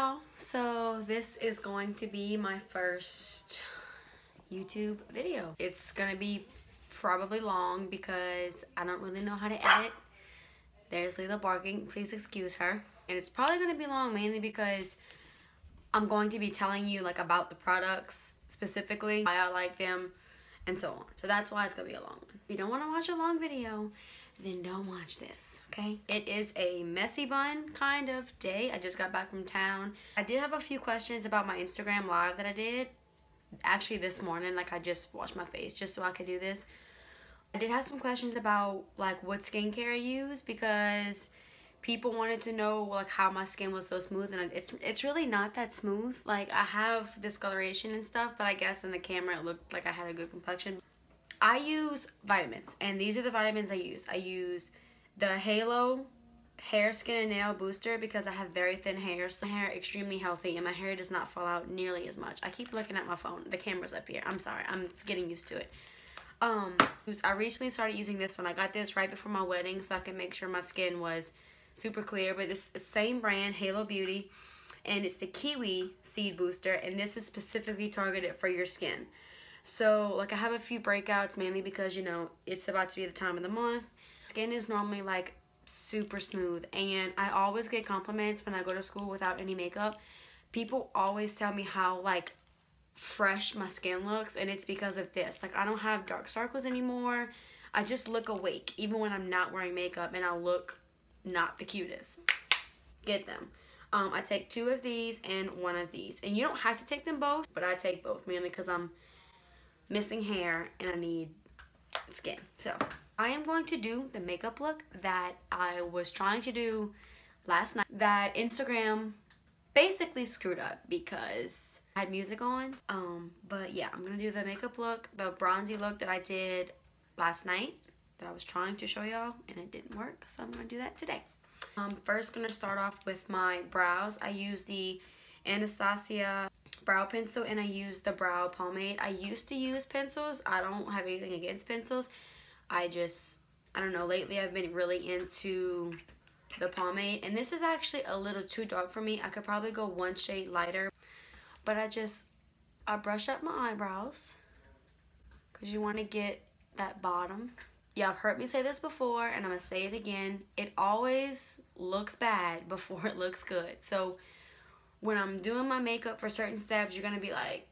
y'all, so this is going to be my first YouTube video. It's gonna be probably long because I don't really know how to edit. There's Lila barking, please excuse her. And it's probably gonna be long mainly because I'm going to be telling you like about the products specifically, why I like them, and so on. So that's why it's gonna be a long one. If you don't wanna watch a long video, then don't watch this, okay? It is a messy bun kind of day. I just got back from town. I did have a few questions about my Instagram live that I did actually this morning. Like I just washed my face just so I could do this. I did have some questions about like what skincare I use because people wanted to know like how my skin was so smooth, and it's really not that smooth. Like I have discoloration and stuff, but I guess in the camera it looked like I had a good complexion. I use vitamins, and these are the vitamins I use. I use the Halo Hair, Skin, and Nail Booster because I have very thin hair, so my hair is extremely healthy, and my hair does not fall out nearly as much. I keep looking at my phone. The camera's up here. I'm sorry. I'm getting used to it. I recently started using this one. I got this right before my wedding so I could make sure my skin was super clear, but it's the same brand, Halo Beauty, and it's the Kiwi Seed Booster, and this is specifically targeted for your skin. So like I have a few breakouts mainly because, you know, it's about to be the time of the month. Skin is normally like super smooth, and I always get compliments when I go to school without any makeup. People always tell me how like fresh my skin looks, and it's because of this. Like I don't have dark circles anymore. I just look awake even when I'm not wearing makeup, and I look not the cutest. Get them. I take 2 of these and 1 of these, and you don't have to take them both, but I take both mainly because I'm missing hair and I need skin. So I am going to do the makeup look that I was trying to do last night that Instagram basically screwed up because I had music on. But yeah, I'm gonna do the makeup look, the bronzy look that I did last night that I was trying to show y'all, and it didn't work, so I'm gonna do that today. First gonna start off with my brows. I use the Anastasia brow pencil, and I use the brow pomade. I used to use pencils. I don't have anything against pencils. I don't know, lately I've been really into the pomade, and this is actually a little too dark for me. I could probably go 1 shade lighter, but I brush up my eyebrows because you want to get that bottom. Yeah, I've heard me say this before, and I'm gonna say it again. It always looks bad before it looks good. So when I'm doing my makeup for certain steps, you're gonna be like,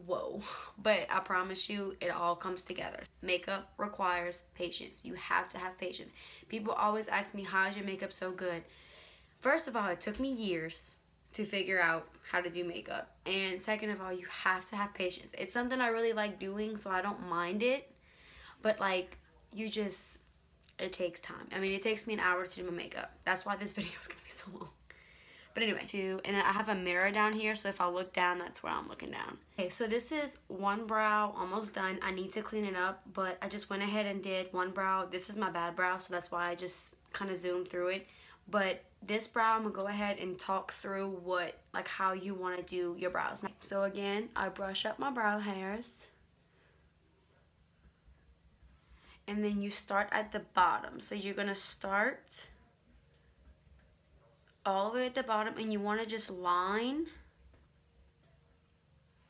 whoa. But I promise you, it all comes together. Makeup requires patience. You have to have patience. People always ask me, how is your makeup so good? First of all, it took me years to figure out how to do makeup. And second of all, you have to have patience. It's something I really like doing, so I don't mind it. But like, it takes time. I mean, it takes me an hour to do my makeup. That's why this video is gonna be so long. But anyway, and I have a mirror down here, so if I look down, that's where I'm looking down. Okay, so this is 1 brow almost done. I need to clean it up, but I just went ahead and did 1 brow. This is my bad brow, so that's why I just kind of zoomed through it. But this brow, I'm gonna go ahead and talk through how you want to do your brows. So again, I brush up my brow hairs, and then you start at the bottom. So you're gonna start all the way at the bottom, and you want to just line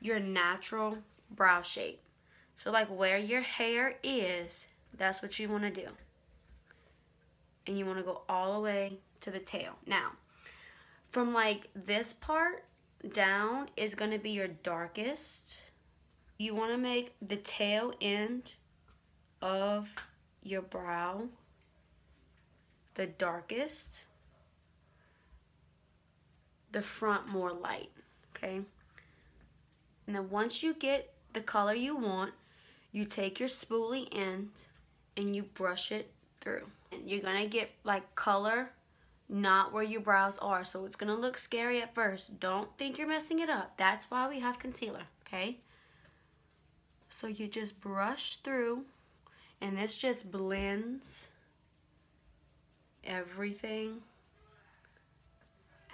your natural brow shape. So like where your hair is, that's what you want to do. And you want to go all the way to the tail. Now, from like this part down is going to be your darkest. You want to make the tail end of your brow the darkest, the front more light, okay? And then once you get the color you want, you take your spoolie end and you brush it through. And you're gonna get like color not where your brows are, so it's gonna look scary at first. Don't think you're messing it up. That's why we have concealer, okay? So you just brush through, and this just blends everything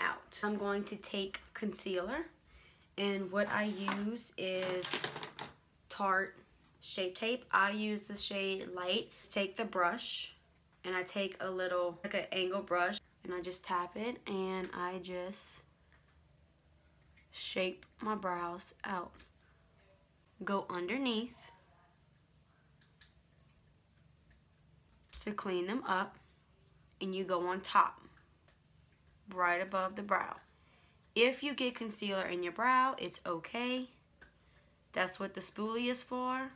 out. I'm going to take concealer, and what I use is Tarte Shape Tape. I use the shade Light. Take the brush, and I take a little, like an angle brush, and I just tap it, and I just shape my brows out. Go underneath to clean them up, and you go on top, right above the brow. If you get concealer in your brow, it's okay. That's what the spoolie is for.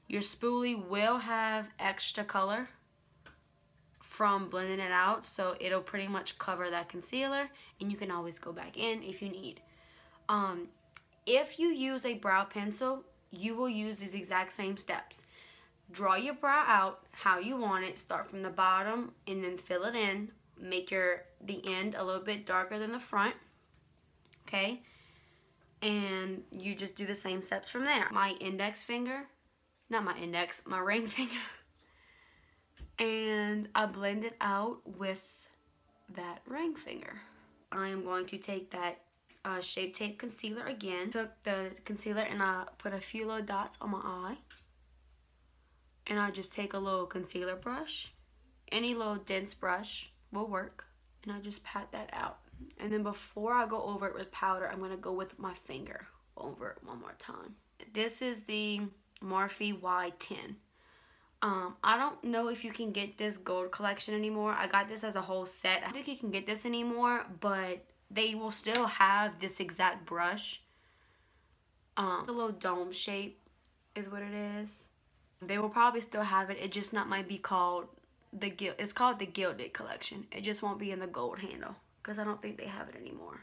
Your spoolie will have extra color from blending it out, so it'll pretty much cover that concealer, and you can always go back in if you need. If you use a brow pencil, you will use these exact same steps. Draw your brow out how you want it. Start from the bottom and then fill it in. Make the end a little bit darker than the front. Okay? And you just do the same steps from there. My index finger, not my index, my ring finger. And I blend it out with that ring finger. I am going to take that Shape Tape concealer again. Took the concealer and I put a few little dots on my eye. And I just take a little concealer brush. Any little dense brush will work. And I just pat that out. And then before I go over it with powder, I'm going to go with my finger over it one more time. This is the Morphe Y10. I don't know if you can get this gold collection anymore. I got this as a whole set. I don't think you can get this anymore, but they will still have this exact brush. The little dome shape is what it is. They will probably still have it. It just might be called it's called the Gilded collection. It just won't be in the gold handle because I don't think they have it anymore.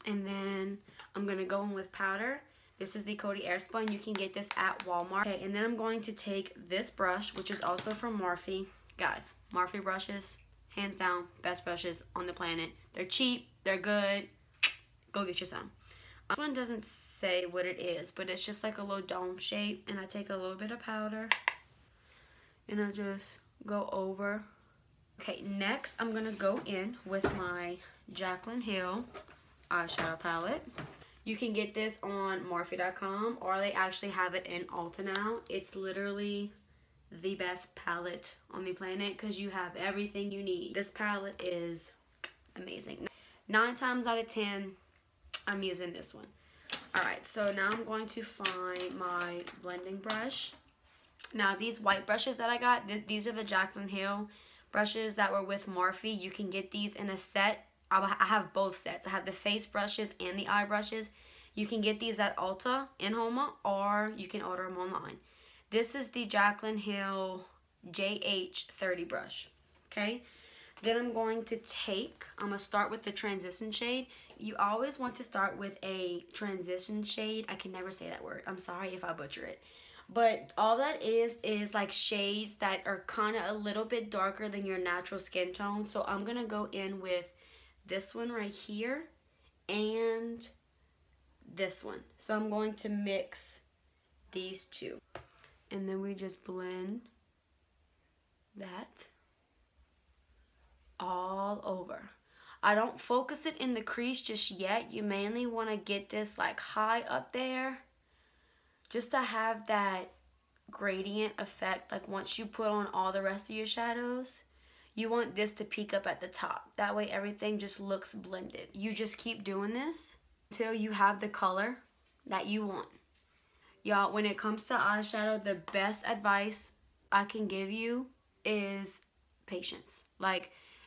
And then I'm gonna go in with powder. This is the Coty Airspun. You can get this at Walmart. Okay, and then I'm going to take this brush, which is also from Morphe. Guys, Morphe brushes, hands down, best brushes on the planet. They're cheap, they're good. Go get you some. This one doesn't say what it is, but it's just like a little dome shape. And I take a little bit of powder and I just go over. Okay, next I'm gonna go in with my Jaclyn Hill eyeshadow palette. You can get this on Morphe.com, or they actually have it in Ulta now. It's literally the best palette on the planet because you have everything you need. This palette is amazing. 9 times out of 10, I'm using this one. Alright, so now I'm going to find my blending brush. Now, these white brushes that I got, these are the Jaclyn Hill brushes that were with Morphe. You can get these in a set. I have both sets. I have the face brushes and the eye brushes. You can get these at Ulta in Homa, or you can order them online. This is the Jaclyn Hill JH30 brush. Okay? Then I'm going to start with the transition shade. You always want to start with a transition shade. I can never say that word. I'm sorry if I butcher it. But all that is like shades that are kind of a little bit darker than your natural skin tone. So I'm going to go in with this one right here and this one. So I'm going to mix these two. And then we just blend that all over. I don't focus it in the crease just yet. You mainly want to get this like high up there just to have that gradient effect. Like once you put on all the rest of your shadows, you want this to peak up at the top. That way everything just looks blended. You just keep doing this until you have the color that you want. Y'all, when it comes to eyeshadow, the best advice I can give you is patience.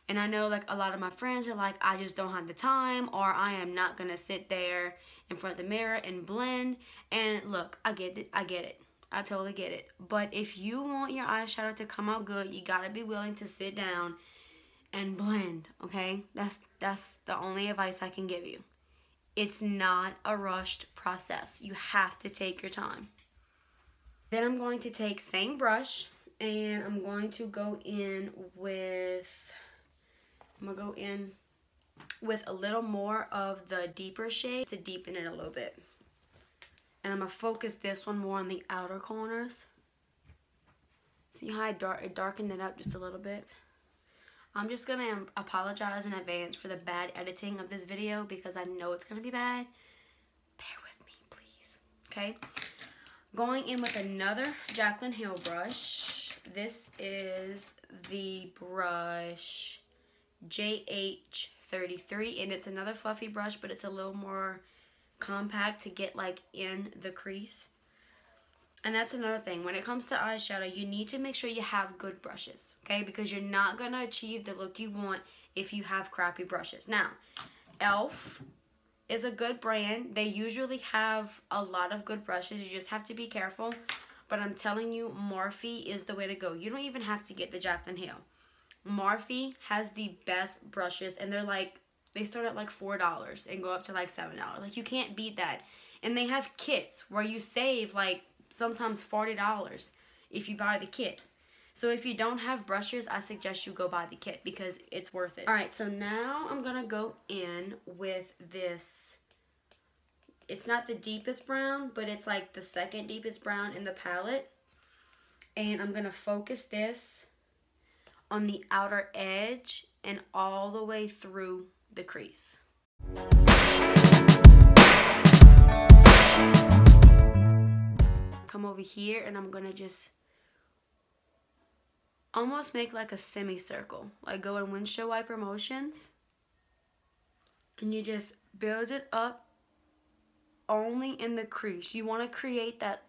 And I know like a lot of my friends are like, I just don't have the time, or I am not gonna sit there in front of the mirror and blend. And look, I get it. I totally get it. But if you want your eyeshadow to come out good, you gotta be willing to sit down and blend, okay? That's the only advice I can give you. It's not a rushed process. You have to take your time. Then I'm going to take same brush and I'm going to go in with, a little more of the deeper shade to deepen it a little bit. And I'm going to focus this one more on the outer corners. See how I darkened it up just a little bit? I'm just going to apologize in advance for the bad editing of this video because I know it's going to be bad. Bear with me, please. Okay? Going in with another Jaclyn Hill brush. This is the brush JH30 33, and it's another fluffy brush, but it's a little more compact to get like in the crease. And that's another thing. When it comes to eyeshadow, you need to make sure you have good brushes, okay? Because you're not going to achieve the look you want if you have crappy brushes. Now, e.l.f. is a good brand. They usually have a lot of good brushes. You just have to be careful. But I'm telling you, Morphe is the way to go. You don't even have to get the Jaclyn Hill. Morphe has the best brushes, and they're like, they start at like $4 and go up to like $7. Like, you can't beat that. And they have kits where you save like sometimes $40 if you buy the kit. So if you don't have brushes, I suggest you go buy the kit because it's worth it. Alright, so now I'm going to go in with this. It's not the deepest brown, but it's like the second deepest brown in the palette. And I'm going to focus this on the outer edge and all the way through the crease. Come over here and I'm going to just almost make like a semicircle. Like go in windshield wiper motions. And you just build it up only in the crease. You want to create that,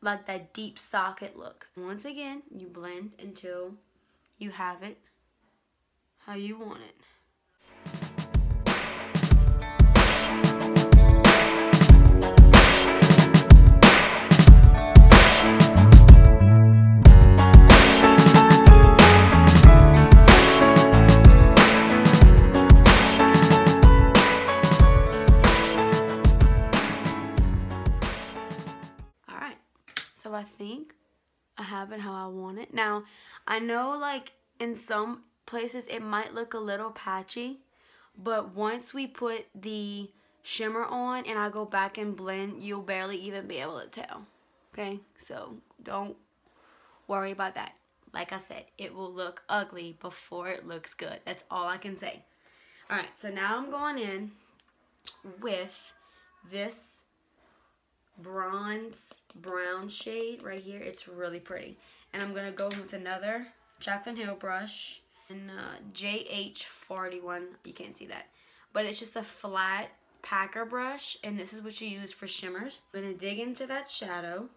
like that deep socket look. Once again, you blend until you have it how you want it. So I think I have it how I want it. Now, I know like in some places it might look a little patchy, but once we put the shimmer on and I go back and blend, you'll barely even be able to tell. Okay, so don't worry about that. Like I said, it will look ugly before it looks good. That's all I can say. Alright, so now I'm going in with this bronze brown shade right here. It's really pretty. And I'm going to go in with another Jaclyn Hill brush and JH41. You can't see that. But it's just a flat packer brush, and this is what you use for shimmers. I'm going to dig into that shadow,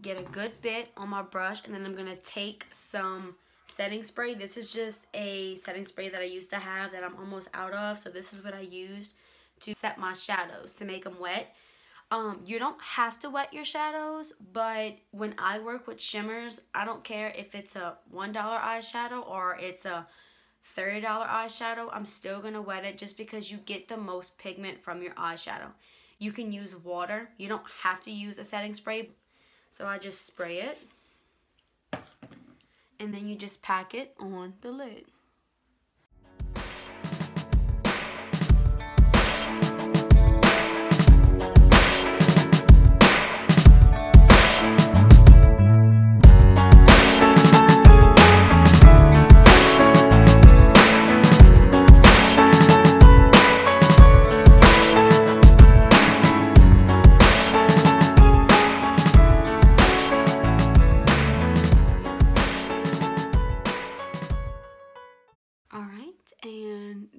get a good bit on my brush, and then I'm going to take some setting spray. This is just a setting spray that I used to have that I'm almost out of, so this is what I used to set my shadows, to make them wet. You don't have to wet your shadows, but when I work with shimmers, I don't care if it's a $1 eyeshadow or it's a $30 eyeshadow, I'm still going to wet it just because you get the most pigment from your eyeshadow. You can use water. You don't have to use a setting spray. So I just spray it, and then you just pack it on the lid.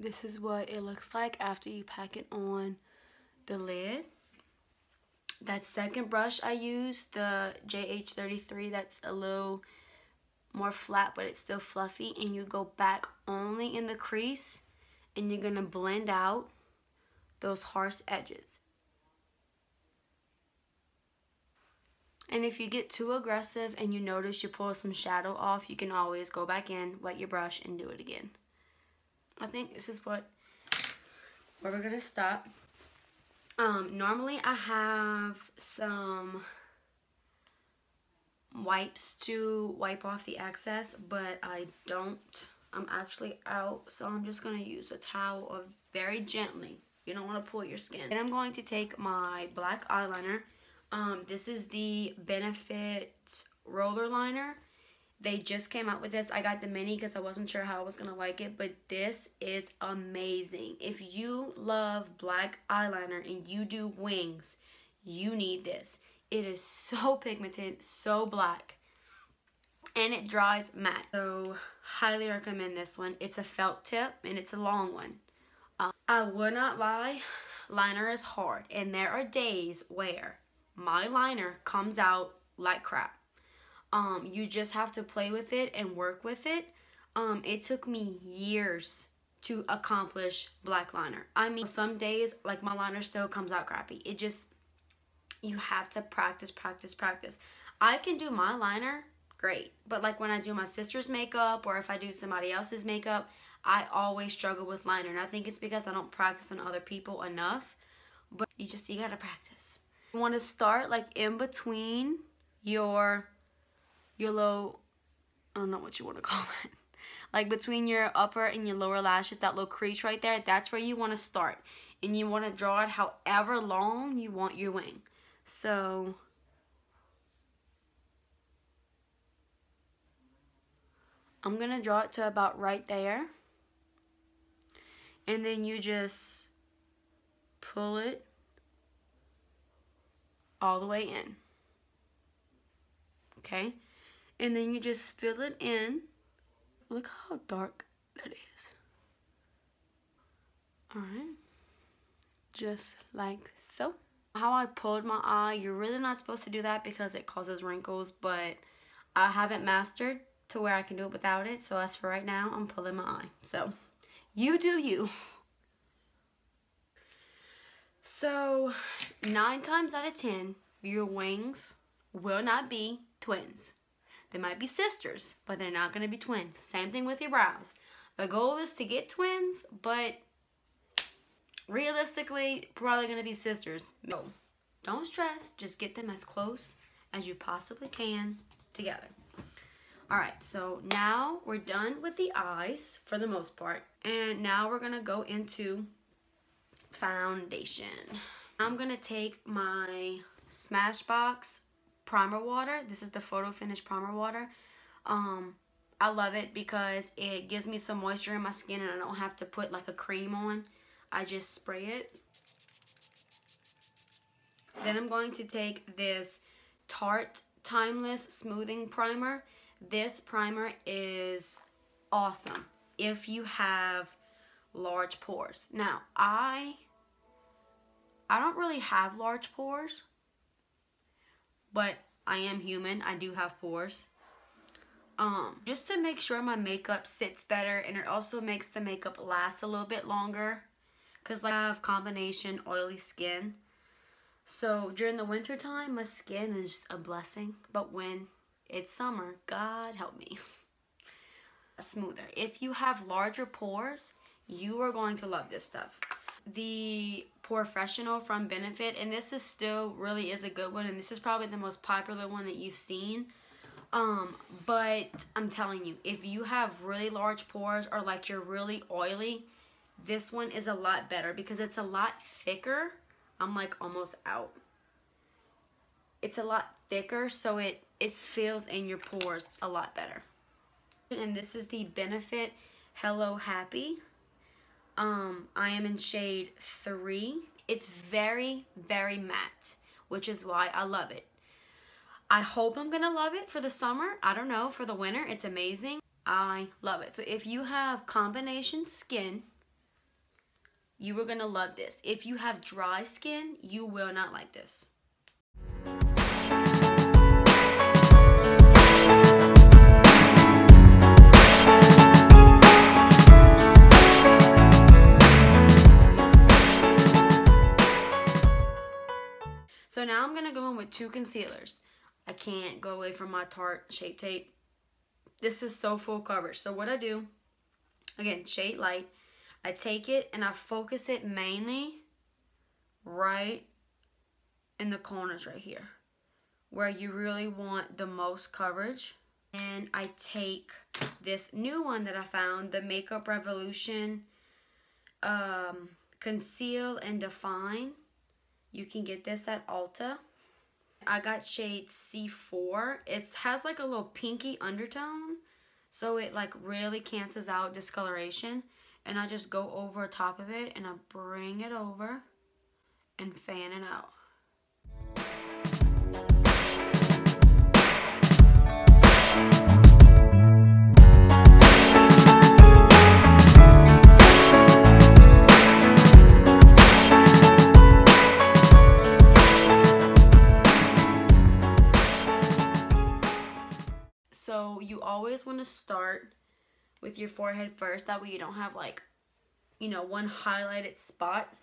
This is what it looks like after you pack it on the lid. That second brush I used, the JH33, that's a little more flat, but it's still fluffy. And you go back only in the crease, and you're going to blend out those harsh edges. And if you get too aggressive and you notice you pull some shadow off, you can always go back in, wet your brush, and do it again. I think this is where we're going to stop. Normally I have some wipes to wipe off the excess, but I don't. I'm actually out, so I'm just going to use a towel very gently. You don't want to pull your skin. And I'm going to take my black eyeliner. This is the Benefit roller liner. They just came out with this. I got the mini because I wasn't sure how I was going to like it, but this is amazing. If you love black eyeliner and you do wings, you need this. It is so pigmented, so black. and it dries matte. So highly recommend this one. It's a felt tip and it's a long one. I would not lie, liner is hard, and there are days where my liner comes out like crap. You just have to play with it and work with it. It took me years to accomplish black liner. I mean, some days, like, my liner still comes out crappy. It just, you have to practice, practice, practice. I can do my liner great, but like when I do my sister's makeup or if I do somebody else's makeup, I always struggle with liner, and I think it's because I don't practice on other people enough. But you gotta practice. You want to start like in between your little, I don't know what you want to call it, like between your upper and your lower lashes, that little crease right there. That's where you want to start, and you want to draw it however long you want your wing. So I'm gonna draw it to about right there, and then you just pull it all the way in. Okay, and then you just fill it in. Look how dark that is. Alright, just like so. How I pulled my eye, you're really not supposed to do that because it causes wrinkles, but I haven't mastered to where I can do it without it, so as for right now, I'm pulling my eye. So, you do you. So, 9 times out of 10, your wings will not be twins. They might be sisters, but they're not going to be twins. Same thing with your brows. The goal is to get twins, but realistically, probably going to be sisters. No, don't stress. Just get them as close as you possibly can together. Alright, so now we're done with the eyes for the most part. And now we're going to go into foundation. I'm going to take my Smashbox primer water. This is the Photo Finish primer water. I love it because it gives me some moisture in my skin and I don't have to put like a cream on. I just spray it. Then I'm going to take this Tarte Timeless Smoothing Primer. This primer is awesome if you have large pores. Now, I don't really have large pores, but I am human. I do have pores. Just to make sure my makeup sits better, and it also makes the makeup last a little bit longer, because I have combination oily skin. So during the winter time, my skin is just a blessing, but when it's summer, God help me, smoother. If you have larger pores, you are going to love this stuff. The Professional from Benefit, and this is still really is a good one, and this is probably the most popular one that you've seen. But I'm telling you, if you have really large pores or like you're really oily, this one is a lot better because it's a lot thicker. I'm like almost out. It's a lot thicker, so it fills in your pores a lot better. And this is the Benefit Hello Happy. I am in shade 3. It's very, very matte, which is why I love it. I hope I'm gonna love it for the summer. I don't know, for the winter, it's amazing. I love it. So if you have combination skin, you are gonna love this. If you have dry skin, you will not like this. So now I'm gonna go in with 2 concealers. I can't go away from my Tarte Shape Tape. This is so full coverage. So what I do, again, shade light, I take it and I focus it mainly right in the corners right here, where you really want the most coverage. And I take this new one that I found, the Makeup Revolution Conceal and Define. You can get this at Ulta. I got shade C4. It has like a little pinky undertone, so it like really cancels out discoloration. And I just go over top of it and I bring it over and fan it out. So you always want to start with your forehead first. That way you don't have like, you know, one highlighted spot.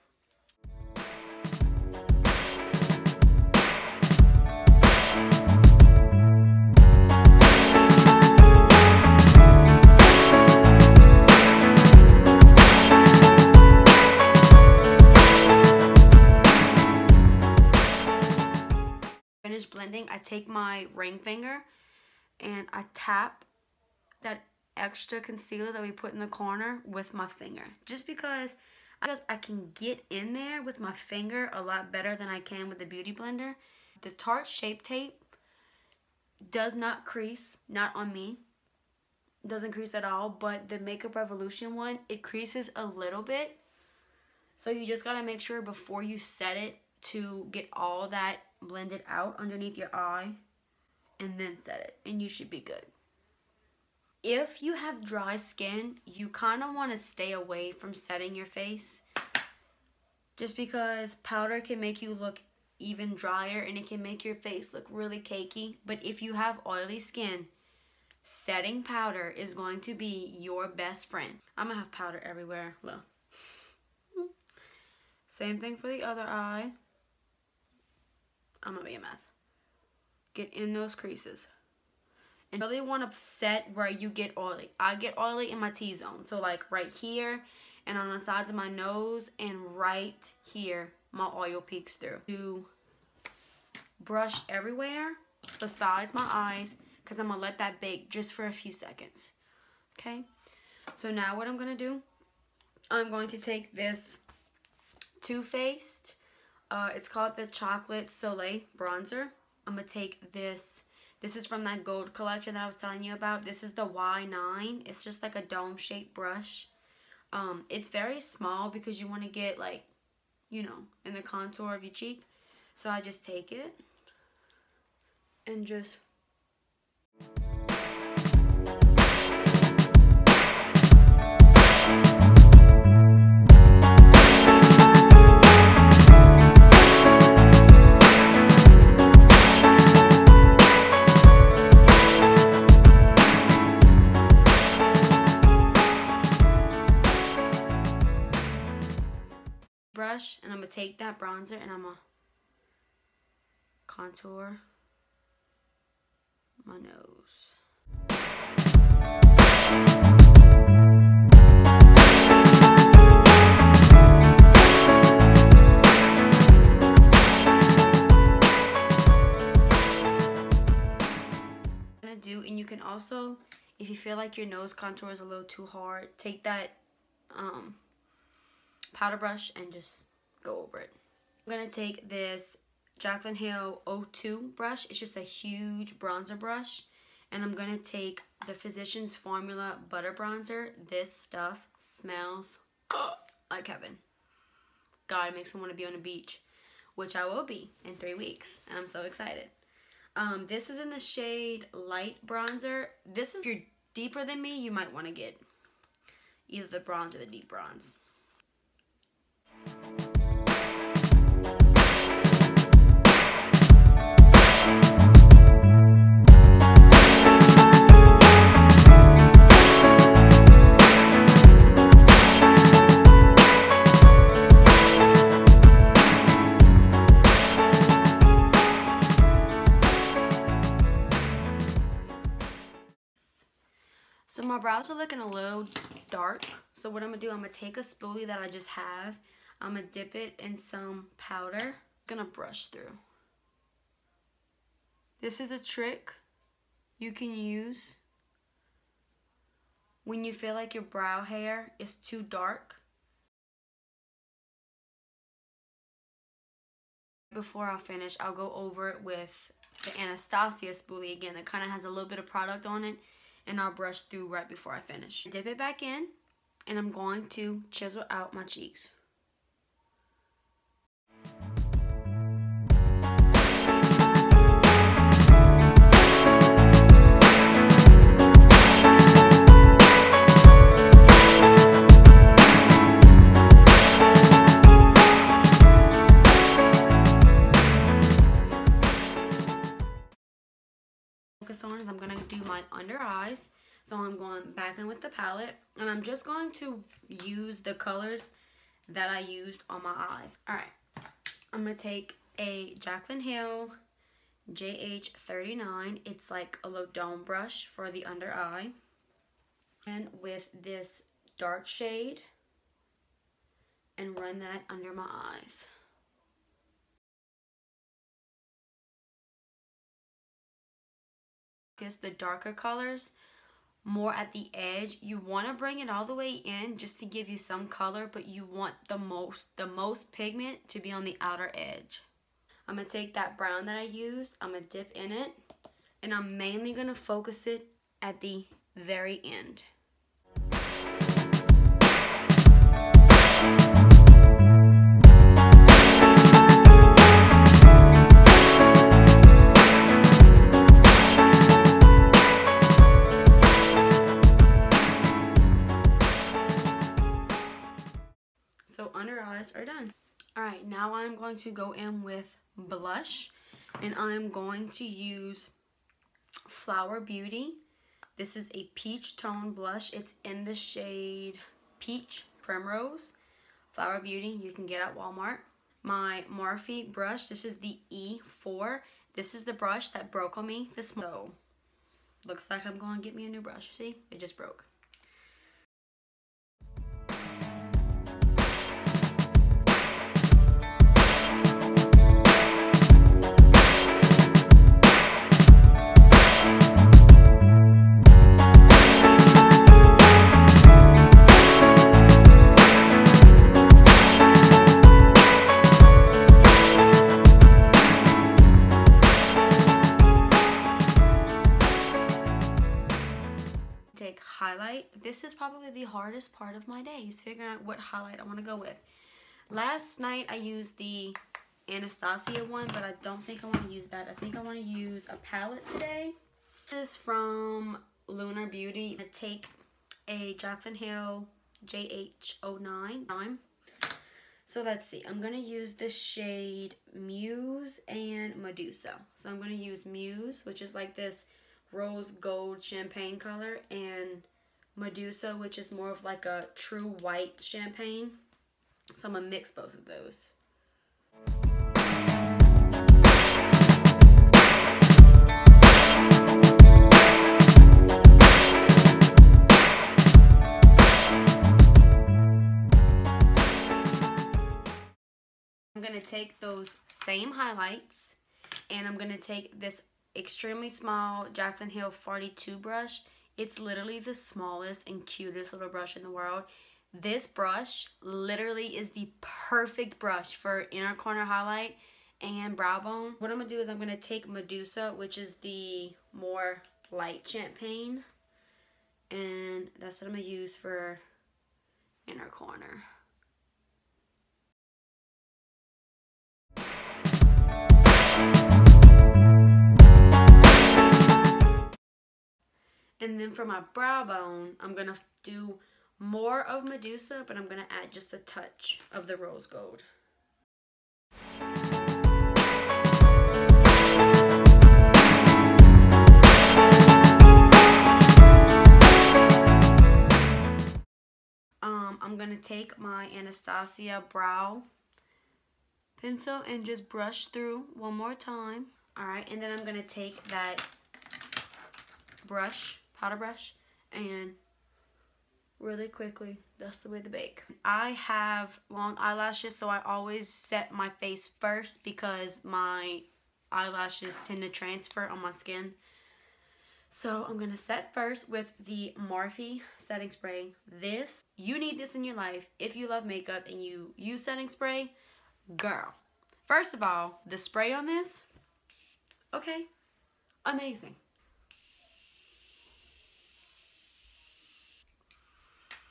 Finish blending, I take my ring finger and I tap that extra concealer that we put in the corner with my finger, just because I can get in there with my finger a lot better than I can with the beauty blender. The Tarte Shape Tape does not crease, not on me, doesn't crease at all, but the Makeup Revolution one, it creases a little bit. So you just gotta make sure before you set it to get all that blended out underneath your eye, and then set it, and you should be good. If you have dry skin, you kind of want to stay away from setting your face, just because powder can make you look even drier and it can make your face look really cakey. But if you have oily skin, setting powder is going to be your best friend. I'm gonna have powder everywhere. Look. Same thing for the other eye. I'm gonna be a mess. Get in those creases. And really want to set where you get oily. I get oily in my T-zone. So like right here and on the sides of my nose and right here, my oil peeks through. To brush everywhere besides my eyes, because I'm going to let that bake just for a few seconds. Okay? So now what I'm going to do, I'm going to take this Too Faced, it's called the Chocolate Soleil Bronzer. I'm going to take this. This is from that gold collection that I was telling you about. This is the Y9. It's just like a dome-shaped brush. It's very small because you want to get, like, you know, in the contour of your cheek. So I just take it and just... brush, and I'm going to take that bronzer and I'm going to contour my nose. And you can also, if you feel like your nose contour is a little too hard, take that powder brush and just go over it. I'm going to take this Jaclyn Hill 02 brush. It's just a huge bronzer brush. And I'm going to take the Physicians Formula Butter Bronzer. This stuff smells like heaven. God, it makes me want to be on a beach, which I will be in 3 weeks. And I'm so excited. This is in the shade Light Bronzer. This is, if you're deeper than me, you might want to get either the bronze or the deep bronze. So my brows are looking a little dark. So what I'm going to do, I'm going to take a spoolie that I just have. I'm going to dip it in some powder. I'm going to brush through. This is a trick you can use when you feel like your brow hair is too dark. Before I finish, I'll go over it with the Anastasia spoolie again that kind of has a little bit of product on it. And I'll brush through right before I finish. Dip it back in, and I'm going to chisel out my cheeks. Focus on is I'm going to do my under eyes. So I'm going back in with the palette, and I'm just going to use the colors that I used on my eyes. Alright, I'm going to take a Jaclyn Hill JH39. It's like a low dome brush for the under eye. And with this dark shade, and run that under my eyes. Focus the darker colors more at the edge. You want to bring it all the way in just to give you some color, but you want the most pigment to be on the outer edge. I'm going to take that brown that I used, I'm going to dip in it, and I'm mainly going to focus it at the very end. So under eyes are done. Alright, now I'm going to go in with blush, and I'm going to use Flower Beauty. This is a peach tone blush. It's in the shade Peach Primrose. Flower Beauty, you can get at Walmart. My Morphe brush, this is the E4. This is the brush that broke on me this month. So, looks like I'm going to get me a new brush. See, it just broke. Take highlight. This is probably the hardest part of my day, is figuring out what highlight I want to go with. Last night I used the Anastasia one, but I don't think I want to use that. I think I want to use a palette today. This is from Lunar Beauty. I take a Jaclyn Hill JH09. So let's see. I'm going to use the shade Muse and Medusa. So I'm going to use Muse, which is like this rose gold champagne color, and Medusa, which is more of like a true white champagne. So I'm going to mix both of those. I'm going to take those same highlights, and I'm going to take this extremely small Jaclyn Hill 42 brush. It's literally the smallest and cutest little brush in the world. This brush literally is the perfect brush for inner corner highlight and brow bone. What I'm going to do is I'm going to take Medusa, which is the more light champagne, and that's what I'm going to use for inner corner. And then for my brow bone, I'm going to do more of Medusa, but I'm going to add just a touch of the rose gold. I'm going to take my Anastasia brow pencil and just brush through one more time. Alright, and then I'm going to take that brush, powder brush, and really quickly dust away the bake. I have long eyelashes, so I always set my face first because my eyelashes tend to transfer on my skin. So I'm going to set first with the Morphe setting spray. This, you need this in your life if you love makeup and you use setting spray. Girl, first of all, the spray on this, okay, amazing.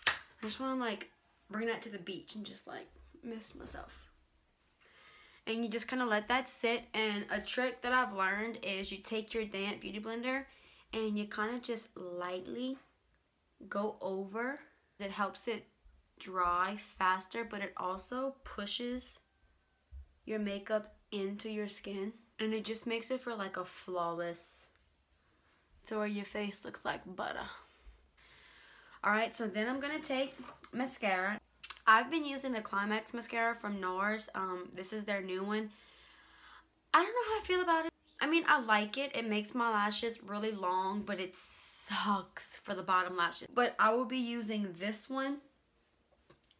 I just want to like bring that to the beach and just like mist myself. And you just kind of let that sit. And a trick that I've learned is you take your damp beauty blender and you kind of just lightly go over. It helps it dry faster, but it also pushes your makeup into your skin, and it just makes it for like a flawless to where your face looks like butter. Alright, so then I'm going to take mascara. I've been using the Climax mascara from NARS. This is their new one. I don't know how I feel about it. I mean, I like it. It makes my lashes really long, but it sucks for the bottom lashes. But I will be using this one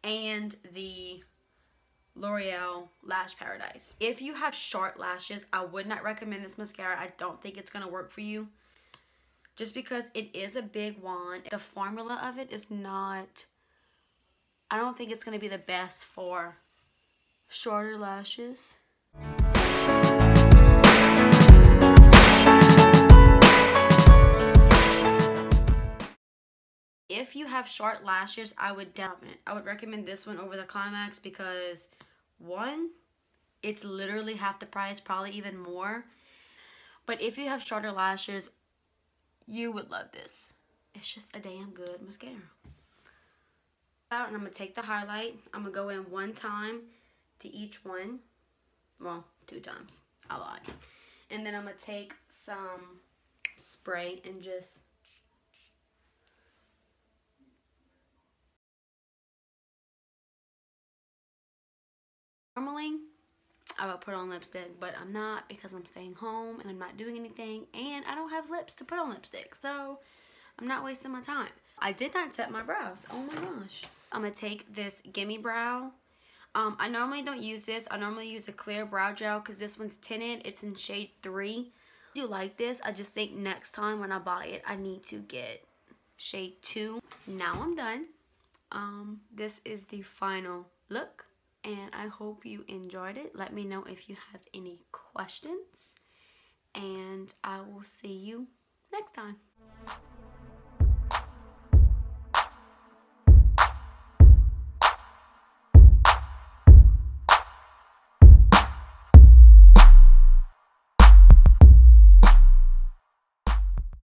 and the L'Oreal Lash Paradise. If you have short lashes, I would not recommend this mascara. I don't think it's going to work for you. Just because it is a big wand. The formula of it is not... I don't think it's going to be the best for shorter lashes. If you have short lashes, I would recommend this one over the Climax because, one, it's literally half the price, probably even more. But if you have shorter lashes, you would love this. It's just a damn good mascara. And I'm going to take the highlight. I'm going to go in one time to each one. Well, 2 times. I lied. And then I'm going to take some spray and just... Normally, I would put on lipstick, but I'm not because I'm staying home and I'm not doing anything. And I don't have lips to put on lipstick, so I'm not wasting my time. I did not set my brows. Oh my gosh. I'm going to take this Gimme Brow. I normally don't use this. I normally use a clear brow gel because this one's tinted. It's in shade 3. I do like this. I just think next time when I buy it, I need to get shade 2. Now I'm done. This is the final look. And I hope you enjoyed it. Let me know if you have any questions. And I will see you next time.